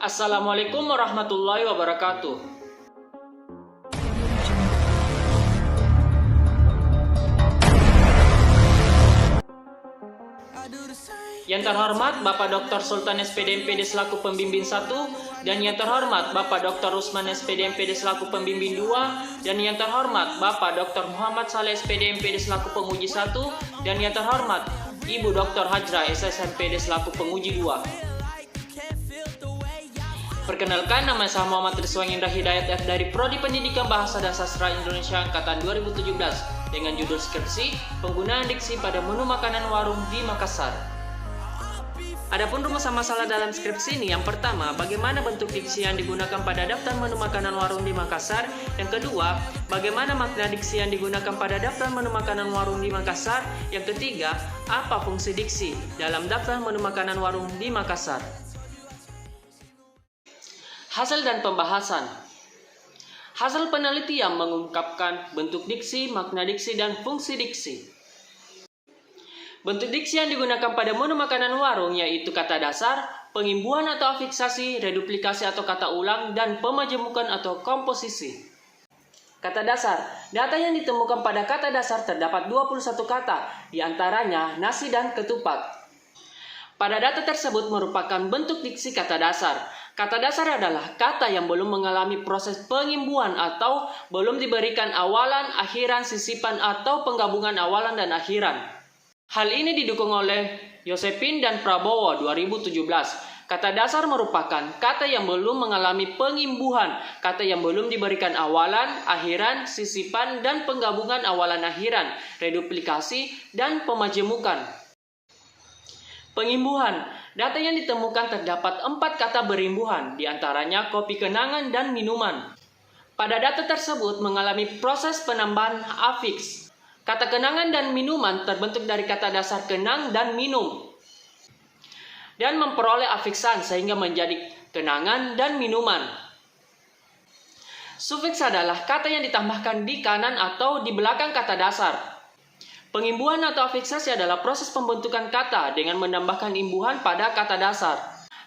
Assalamualaikum warahmatullahi wabarakatuh. Yang terhormat Bapak Dr. Sultan SPD MPD selaku pembimbing 1, dan yang terhormat Bapak Dr. Usman SPD MPD selaku pembimbing 2, dan yang terhormat Bapak Dr. Muhammad Saleh SPD MPD selaku penguji 1, dan yang terhormat Ibu Dr. Hajra SSMPD selaku penguji 2. Perkenalkan, nama saya Muhammad Rizwan Indra Hidayat F dari Prodi Pendidikan Bahasa dan Sastra Indonesia Angkatan 2017 dengan judul skripsi Penggunaan Diksi pada Menu Makanan Warung di Makassar. Adapun rumus masalah dalam skripsi ini, yang pertama, bagaimana bentuk diksi yang digunakan pada daftar menu makanan warung di Makassar. Yang kedua, bagaimana makna diksi yang digunakan pada daftar menu makanan warung di Makassar. Yang ketiga, apa fungsi diksi dalam daftar menu makanan warung di Makassar. Hasil dan pembahasan. Hasil penelitian mengungkapkan bentuk diksi, makna diksi, dan fungsi diksi. Bentuk diksi yang digunakan pada menu makanan warung yaitu kata dasar, pengimbuhan atau afiksasi, reduplikasi atau kata ulang, dan pemajemukan atau komposisi. Kata dasar. Data yang ditemukan pada kata dasar terdapat 21 kata, diantaranya nasi dan ketupat. Pada data tersebut merupakan bentuk diksi kata dasar. Kata dasar adalah kata yang belum mengalami proses pengimbuhan atau belum diberikan awalan, akhiran, sisipan, atau penggabungan awalan dan akhiran. Hal ini didukung oleh Yosepin dan Prabowo 2017. Kata dasar merupakan kata yang belum mengalami pengimbuhan, kata yang belum diberikan awalan, akhiran, sisipan, dan penggabungan awalan akhiran, reduplikasi, dan pemajemukan. Pengimbuhan. Data yang ditemukan terdapat 4 kata berimbuhan, diantaranya kopi kenangan dan minuman. Pada data tersebut mengalami proses penambahan afiks. Kata kenangan dan minuman terbentuk dari kata dasar kenang dan minum, dan memperoleh afiksan sehingga menjadi kenangan dan minuman. Sufiks adalah kata yang ditambahkan di kanan atau di belakang kata dasar. Pengimbuhan atau afiksasi adalah proses pembentukan kata dengan menambahkan imbuhan pada kata dasar.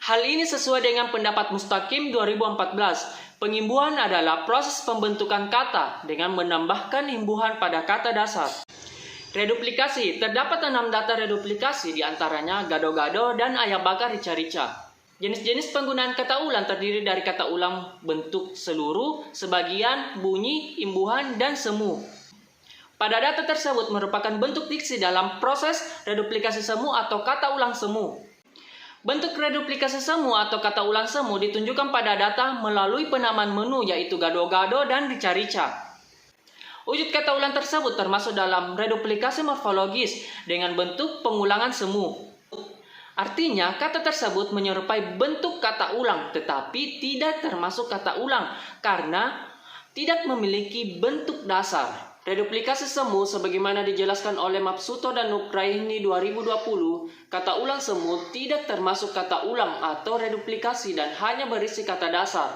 Hal ini sesuai dengan pendapat Mustaqim 2014. Pengimbuhan adalah proses pembentukan kata dengan menambahkan imbuhan pada kata dasar. Reduplikasi. Terdapat 6 data reduplikasi, diantaranya gado-gado dan ayam bakar rica-rica. Jenis-jenis penggunaan kata ulang terdiri dari kata ulang bentuk seluruh, sebagian, bunyi, imbuhan, dan semu. Pada data tersebut merupakan bentuk diksi dalam proses reduplikasi semu atau kata ulang semu. Bentuk reduplikasi semu atau kata ulang semu ditunjukkan pada data melalui penamaan menu yaitu gado-gado dan rica-rica. Wujud kata ulang tersebut termasuk dalam reduplikasi morfologis dengan bentuk pengulangan semu. Artinya, kata tersebut menyerupai bentuk kata ulang tetapi tidak termasuk kata ulang karena tidak memiliki bentuk dasar. Reduplikasi semu sebagaimana dijelaskan oleh Mapsuto dan Nugraini 2020, kata ulang semu tidak termasuk kata ulang atau reduplikasi dan hanya berisi kata dasar.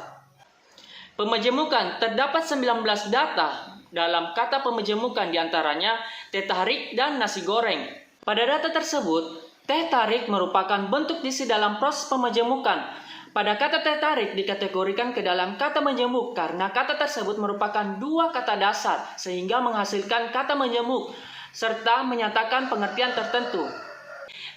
Pemajemukan. Terdapat 19 data dalam kata pemajemukan, diantaranya teh tarik dan nasi goreng. Pada data tersebut, teh tarik merupakan bentuk diksi dalam proses pemajemukan. Pada kata teh tarik dikategorikan ke dalam kata menjemuk karena kata tersebut merupakan 2 kata dasar sehingga menghasilkan kata menjemuk serta menyatakan pengertian tertentu.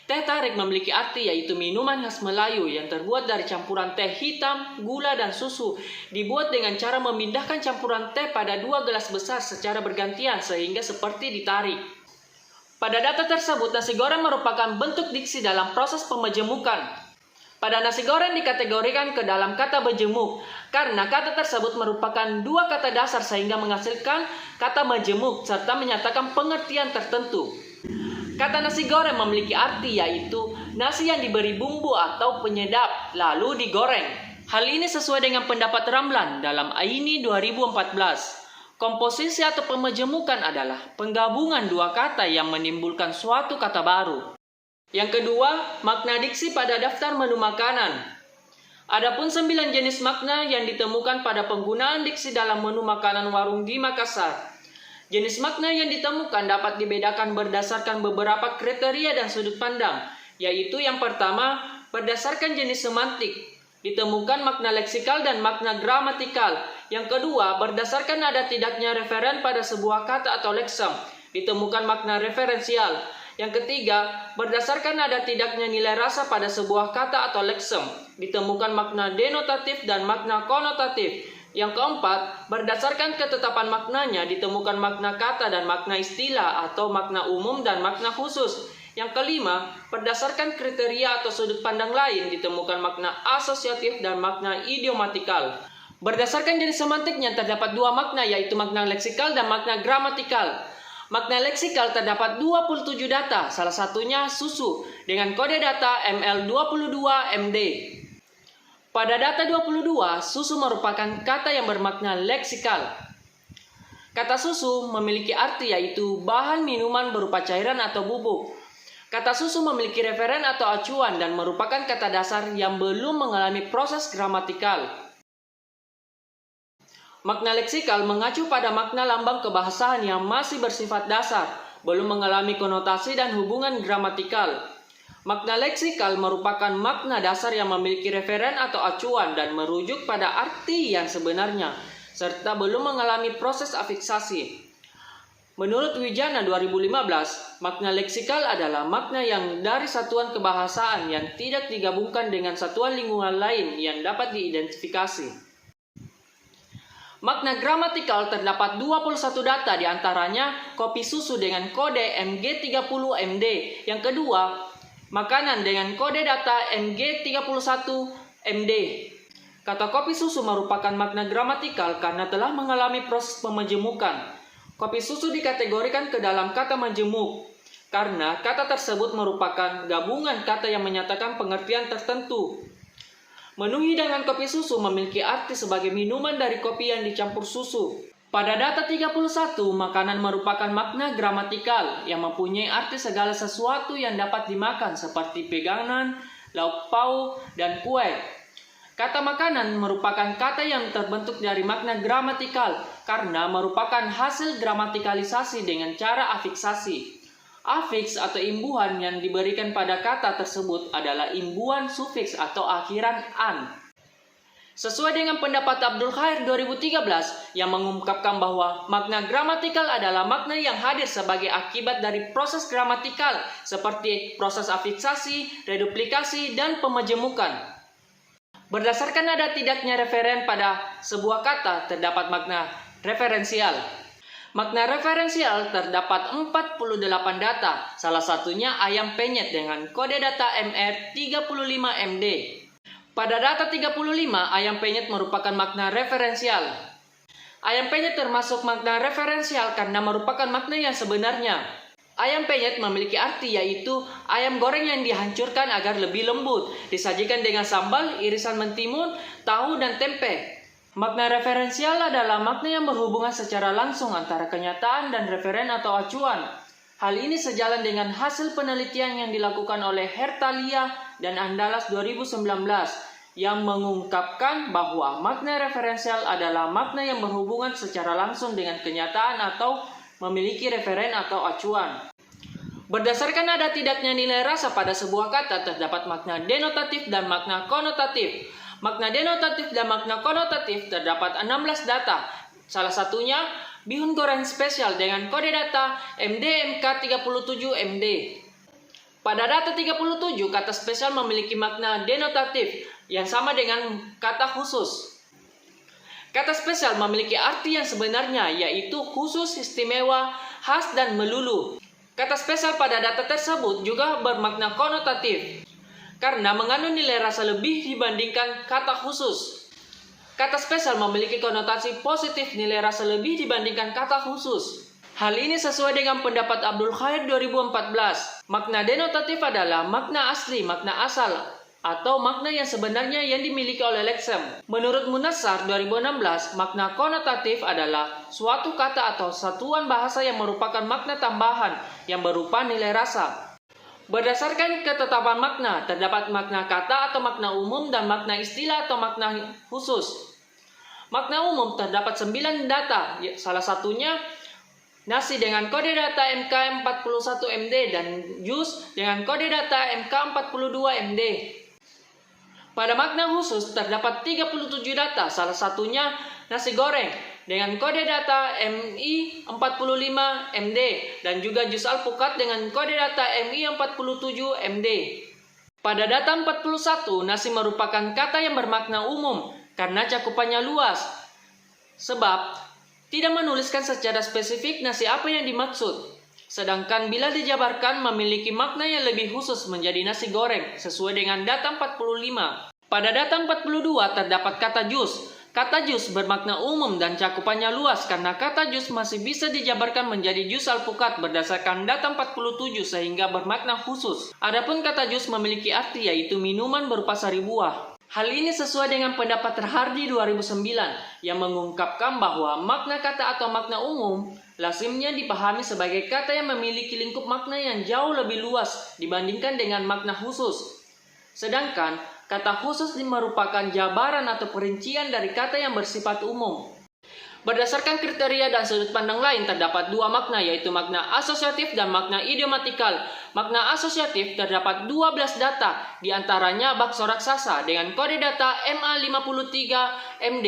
Teh tarik memiliki arti yaitu minuman khas Melayu yang terbuat dari campuran teh hitam, gula, dan susu. Dibuat dengan cara memindahkan campuran teh pada 2 gelas besar secara bergantian sehingga seperti ditarik. Pada data tersebut nasi goreng merupakan bentuk diksi dalam proses pemajemukan. Pada nasi goreng dikategorikan ke dalam kata menjemuk karena kata tersebut merupakan 2 kata dasar sehingga menghasilkan kata menjemuk serta menyatakan pengertian tertentu. Kata nasi goreng memiliki arti yaitu nasi yang diberi bumbu atau penyedap lalu digoreng. Hal ini sesuai dengan pendapat Ramlan dalam Aini 2014. Komposisi atau pemajemukan adalah penggabungan 2 kata yang menimbulkan suatu kata baru. Yang kedua, makna diksi pada daftar menu makanan. Adapun 9 jenis makna yang ditemukan pada penggunaan diksi dalam menu makanan warung di Makassar. Jenis makna yang ditemukan dapat dibedakan berdasarkan beberapa kriteria dan sudut pandang, yaitu yang pertama, berdasarkan jenis semantik. ditemukan makna leksikal dan makna gramatikal. Yang kedua, berdasarkan ada tidaknya referen pada sebuah kata atau leksem, ditemukan makna referensial. Yang ketiga, berdasarkan ada tidaknya nilai rasa pada sebuah kata atau leksem, ditemukan makna denotatif dan makna konotatif. Yang keempat, berdasarkan ketetapan maknanya ditemukan makna kata dan makna istilah atau makna umum dan makna khusus. Yang kelima, berdasarkan kriteria atau sudut pandang lain ditemukan makna asosiatif dan makna idiomatikal. Berdasarkan jenis semantiknya terdapat dua makna, yaitu makna leksikal dan makna gramatikal. Makna leksikal terdapat 27 data, salah satunya susu dengan kode data ML22MD. Pada data 22, susu merupakan kata yang bermakna leksikal. Kata susu memiliki arti yaitu bahan minuman berupa cairan atau bubuk. Kata susu memiliki referen atau acuan dan merupakan kata dasar yang belum mengalami proses gramatikal. Makna leksikal mengacu pada makna lambang kebahasaan yang masih bersifat dasar, belum mengalami konotasi dan hubungan gramatikal. Makna leksikal merupakan makna dasar yang memiliki referen atau acuan dan merujuk pada arti yang sebenarnya, serta belum mengalami proses afiksasi. Menurut Wijana 2015, makna leksikal adalah makna yang dari satuan kebahasaan yang tidak digabungkan dengan satuan lingkungan lain yang dapat diidentifikasi. Makna gramatikal terdapat 21 data, diantaranya kopi susu dengan kode MG30MD. Yang kedua, makanan dengan kode data MG31MD. Kata kopi susu merupakan makna gramatikal karena telah mengalami proses pemajemukan. Kopi susu dikategorikan ke dalam kata majemuk karena kata tersebut merupakan gabungan kata yang menyatakan pengertian tertentu. Menu hidangan kopi susu memiliki arti sebagai minuman dari kopi yang dicampur susu. Pada data 31, makanan merupakan makna gramatikal yang mempunyai arti segala sesuatu yang dapat dimakan seperti pegangan, lauk pauk, dan kue. Kata makanan merupakan kata yang terbentuk dari makna gramatikal karena merupakan hasil gramatikalisasi dengan cara afiksasi. Afiks atau imbuhan yang diberikan pada kata tersebut adalah imbuhan sufiks atau akhiran an. Sesuai dengan pendapat Abdul Khair 2013 yang mengungkapkan bahwa makna gramatikal adalah makna yang hadir sebagai akibat dari proses gramatikal seperti proses afiksasi, reduplikasi, dan pemajemukan. Berdasarkan ada tidaknya referen pada sebuah kata terdapat makna referensial. Makna referensial terdapat 48 data, salah satunya ayam penyet dengan kode data MR35MD. Pada data 35, ayam penyet merupakan makna referensial. Ayam penyet termasuk makna referensial karena merupakan makna yang sebenarnya. Ayam penyet memiliki arti yaitu ayam goreng yang dihancurkan agar lebih lembut, disajikan dengan sambal, irisan mentimun, tahu, dan tempe. Makna referensial adalah makna yang berhubungan secara langsung antara kenyataan dan referen atau acuan. Hal ini sejalan dengan hasil penelitian yang dilakukan oleh Hertalia dan Andalas 2019 yang mengungkapkan bahwa makna referensial adalah makna yang berhubungan secara langsung dengan kenyataan atau memiliki referen atau acuan. Berdasarkan ada tidaknya nilai rasa pada sebuah kata terdapat makna denotatif dan makna konotatif. Makna denotatif dan makna konotatif terdapat 16 data. Salah satunya bihun goreng spesial dengan kode data MDMK37MD. Pada data 37, kata spesial memiliki makna denotatif yang sama dengan kata khusus. Kata spesial memiliki arti yang sebenarnya yaitu khusus, istimewa, khas, dan melulu. Kata spesial pada data tersebut juga bermakna konotatif karena mengandung nilai rasa lebih dibandingkan kata khusus. Kata spesial memiliki konotasi positif nilai rasa lebih dibandingkan kata khusus. Hal ini sesuai dengan pendapat Abdul Khair 2014. Makna denotatif adalah makna asli, makna asal, atau makna yang sebenarnya yang dimiliki oleh leksem. Menurut Munassar 2016, makna konotatif adalah suatu kata atau satuan bahasa yang merupakan makna tambahan yang berupa nilai rasa. Berdasarkan ketetapan makna, terdapat makna kata atau makna umum dan makna istilah atau makna khusus. Makna umum terdapat 9 data, salah satunya nasi dengan kode data MK41MD dan jus dengan kode data MK42MD. Pada makna khusus terdapat 37 data, salah satunya nasi goreng dengan kode data MI45MD dan juga jus alpukat dengan kode data MI47MD. Pada data 41, nasi merupakan kata yang bermakna umum karena cakupannya luas. Sebab tidak menuliskan secara spesifik nasi apa yang dimaksud. Sedangkan bila dijabarkan memiliki makna yang lebih khusus menjadi nasi goreng sesuai dengan data 45. Pada data 42 terdapat kata jus. Kata jus bermakna umum dan cakupannya luas karena kata jus masih bisa dijabarkan menjadi jus alpukat berdasarkan data 47 sehingga bermakna khusus. Adapun kata jus memiliki arti yaitu minuman berupa sari buah. Hal ini sesuai dengan pendapat Terhardi 2009 yang mengungkapkan bahwa makna kata atau makna umum lazimnya dipahami sebagai kata yang memiliki lingkup makna yang jauh lebih luas dibandingkan dengan makna khusus. Sedangkan kata khusus merupakan jabaran atau perincian dari kata yang bersifat umum. Berdasarkan kriteria dan sudut pandang lain terdapat dua makna yaitu makna asosiatif dan makna idiomatikal. Makna asosiatif terdapat 12 data diantaranya bakso raksasa dengan kode data MA53MD.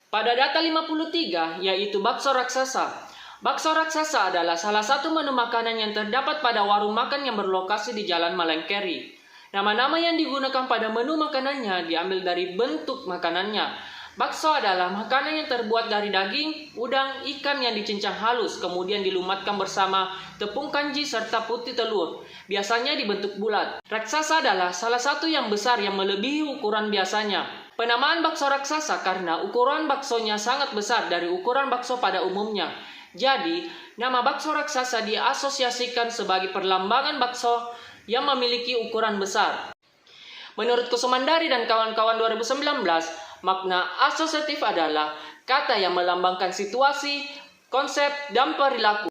Pada data 53 yaitu bakso raksasa. Bakso raksasa adalah salah satu menu makanan yang terdapat pada warung makan yang berlokasi di Jalan Malengkeri. Nama-nama yang digunakan pada menu makanannya diambil dari bentuk makanannya. Bakso adalah makanan yang terbuat dari daging, udang, ikan yang dicincang halus, kemudian dilumatkan bersama tepung kanji serta putih telur. Biasanya dibentuk bulat. Raksasa adalah salah satu yang besar yang melebihi ukuran biasanya. Penamaan bakso raksasa karena ukuran baksonya sangat besar dari ukuran bakso pada umumnya. Jadi, nama bakso raksasa diasosiasikan sebagai perlambangan bakso yang memiliki ukuran besar. Menurut Kusumandari dan kawan-kawan 2019, makna asosiatif adalah kata yang melambangkan situasi, konsep, dan perilaku.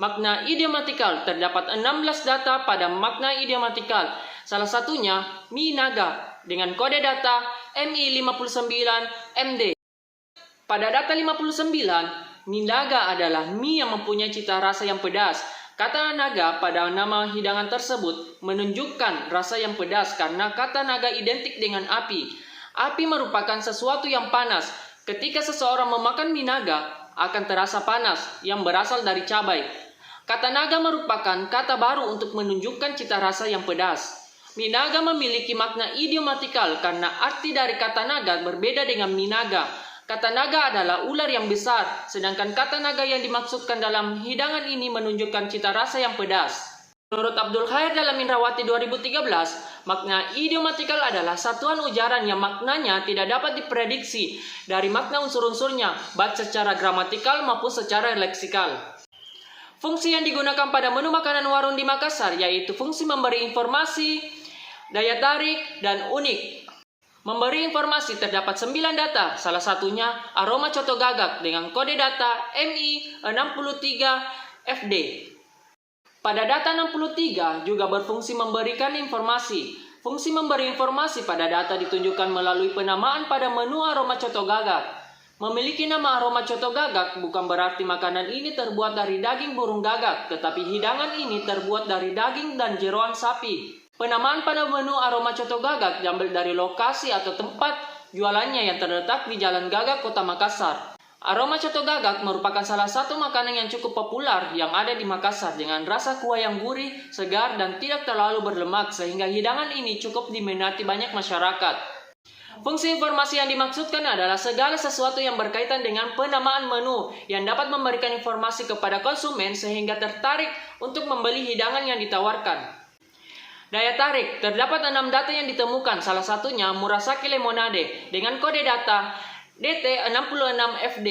Makna idiomatikal terdapat 16 data pada makna idiomatikal. Salah satunya mie naga dengan kode data MI59MD. Pada data 59, mie naga adalah mie yang mempunyai cita rasa yang pedas. Kata naga pada nama hidangan tersebut menunjukkan rasa yang pedas karena kata naga identik dengan api. Api merupakan sesuatu yang panas. Ketika seseorang memakan mie naga, akan terasa panas yang berasal dari cabai. Kata naga merupakan kata baru untuk menunjukkan cita rasa yang pedas. Mie naga memiliki makna idiomatikal karena arti dari kata naga berbeda dengan mie naga. Kata naga adalah ular yang besar, sedangkan kata naga yang dimaksudkan dalam hidangan ini menunjukkan cita rasa yang pedas. Menurut Abdul Khair dalam Indrawati 2013, makna idiomatikal adalah satuan ujaran yang maknanya tidak dapat diprediksi dari makna unsur-unsurnya, baik secara gramatikal maupun secara leksikal. Fungsi yang digunakan pada menu makanan warung di Makassar yaitu fungsi memberi informasi, daya tarik, dan unik. Memberi informasi terdapat 9 data, salah satunya aroma coto gagak dengan kode data MI63FD. Pada data 63 juga berfungsi memberikan informasi. Fungsi memberi informasi pada data ditunjukkan melalui penamaan pada menu aroma coto gagak. Memiliki nama aroma coto gagak bukan berarti makanan ini terbuat dari daging burung gagak, tetapi hidangan ini terbuat dari daging dan jeroan sapi. Penamaan pada menu aroma coto gagak diambil dari lokasi atau tempat jualannya yang terletak di Jalan Gagak, Kota Makassar. Aroma coto gagak merupakan salah satu makanan yang cukup populer yang ada di Makassar dengan rasa kuah yang gurih, segar, dan tidak terlalu berlemak sehingga hidangan ini cukup diminati banyak masyarakat. Fungsi informasi yang dimaksudkan adalah segala sesuatu yang berkaitan dengan penamaan menu yang dapat memberikan informasi kepada konsumen sehingga tertarik untuk membeli hidangan yang ditawarkan. Daya tarik, terdapat 6 data yang ditemukan, salah satunya Murasaki Lemonade dengan kode data DT66FD.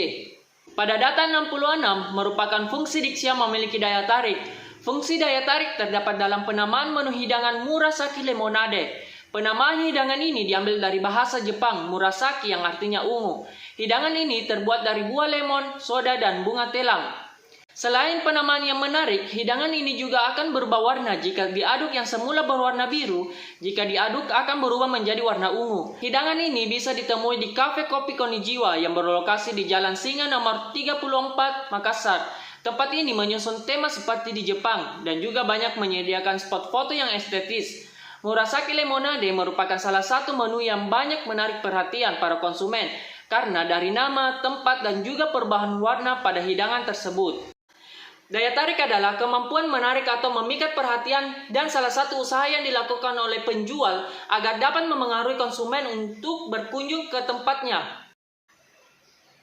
Pada data 66 merupakan fungsi diksi yang memiliki daya tarik. Fungsi daya tarik terdapat dalam penamaan menu hidangan Murasaki Lemonade. Penamaan hidangan ini diambil dari bahasa Jepang, Murasaki yang artinya ungu. Hidangan ini terbuat dari buah lemon, soda, dan bunga telang. Selain penamaan yang menarik, hidangan ini juga akan berubah warna jika diaduk yang semula berwarna biru, jika diaduk akan berubah menjadi warna ungu. Hidangan ini bisa ditemui di Cafe Kopi Konijiwa yang berlokasi di Jalan Singa nomor 34, Makassar. Tempat ini menyusun tema seperti di Jepang dan juga banyak menyediakan spot foto yang estetis. Murasaki Lemonade merupakan salah satu menu yang banyak menarik perhatian para konsumen karena dari nama, tempat, dan juga perubahan warna pada hidangan tersebut. Daya tarik adalah kemampuan menarik atau memikat perhatian dan salah satu usaha yang dilakukan oleh penjual agar dapat memengaruhi konsumen untuk berkunjung ke tempatnya.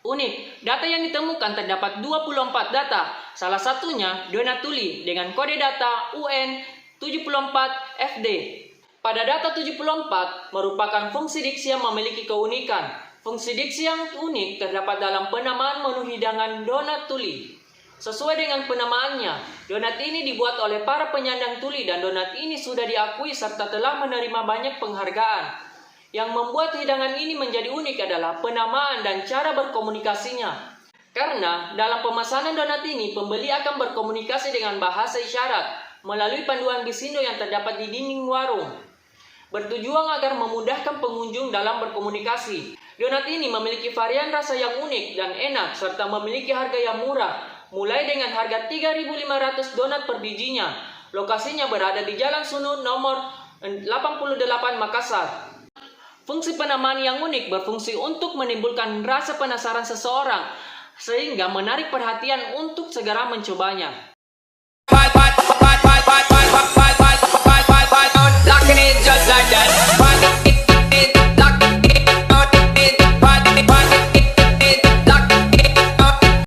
Unik, data yang ditemukan terdapat 24 data, salah satunya donat tuli dengan kode data UN74FD. Pada data 74 merupakan fungsi diksi yang memiliki keunikan. Fungsi diksi yang unik terdapat dalam penamaan menu hidangan donat tuli. Sesuai dengan penamaannya, donat ini dibuat oleh para penyandang tuli dan donat ini sudah diakui serta telah menerima banyak penghargaan. Yang membuat hidangan ini menjadi unik adalah penamaan dan cara berkomunikasinya. Karena dalam pemesanan donat ini, pembeli akan berkomunikasi dengan bahasa isyarat melalui panduan bisindo yang terdapat di dinding warung. Bertujuan agar memudahkan pengunjung dalam berkomunikasi. Donat ini memiliki varian rasa yang unik dan enak serta memiliki harga yang murah. Mulai dengan harga 3.500 donat per bijinya. Lokasinya berada di Jalan Sunu nomor 88 Makassar. Fungsi penamaan yang unik berfungsi untuk menimbulkan rasa penasaran seseorang sehingga menarik perhatian untuk segera mencobanya.